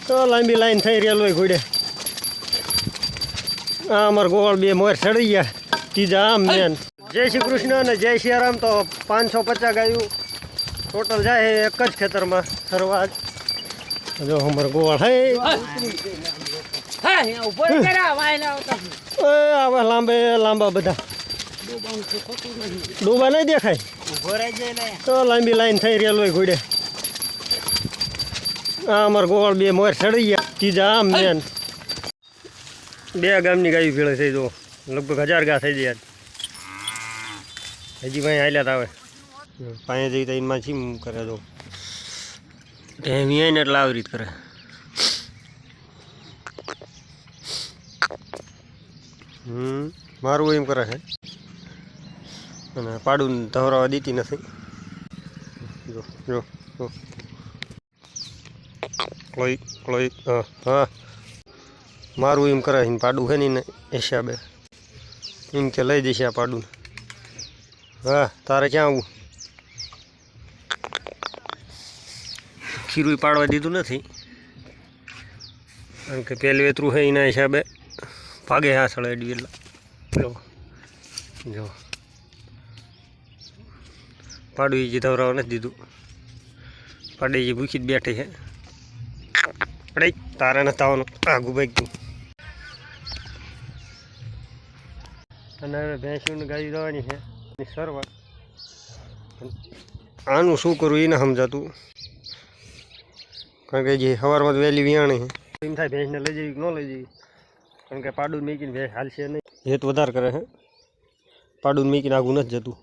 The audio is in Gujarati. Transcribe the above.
તો લાંબી લાઈન થઈ રેલવે ઘોડે આ અમારા ગોળ બે મોર ચડી ગયા ત્રીજા આમ મેન જય શ્રી કૃષ્ણ અને જય સિયારામ તો 550 ગાયું ટોટલ જાય એક જ ખેતરમાં સરવા જો અમારા ગોળ હે આવા લાંબા બધા ડૂબા નહીં દેખાય તો લાંબી લાઈન થઈ રેલવે ઘોડે આ અમારા ગોળ બે મોર ચડી ગયા ત્રીજા આમ મેન બે ગામની ગાયું ભેળે થઈ જો લગભગ 1000 ગા થઈ જાય હજી ભાઈ હાલ્યા આવે પાસે જઈ તો એમાં ચીમ કરે તો એમ ને એટલે આવી રીત કરે મારું એમ કરે છે અને પાડું ધવરાવા દેતી નથી જો જો કોઈ હા મારું એમ કરે પાડું છે ને હિસાબે એમ કે લઈ જશે આ પાડું હા તારે ક્યાં આવું ખીરું પાડવા દીધું નથી કારણ કે પહેલું વેતરું છે એના હિસાબે ભાગે હા સળે એડવી એટલે જો પાડું એ જે ધવરાવા નથી દીધું પાડે જે ભૂખી જ બેઠી છે અરે તારે નથી આવવાનું આગું ભાઈ ગયું અને હવે ભેંસુને ગાડી દવાની છે સરવા આનું શું કરવું એને સમજાતું કારણ કે જે સવારમાં વહેલી વિયાણી છે એમ થાય ભેંસને લઈ જવી કે ન લઈ જવી કારણ કે પાડું મેકીને ભેંસ હાલશે નહીં હેત વધારે કરે છે પાડું મેકીને આગું નથી જતું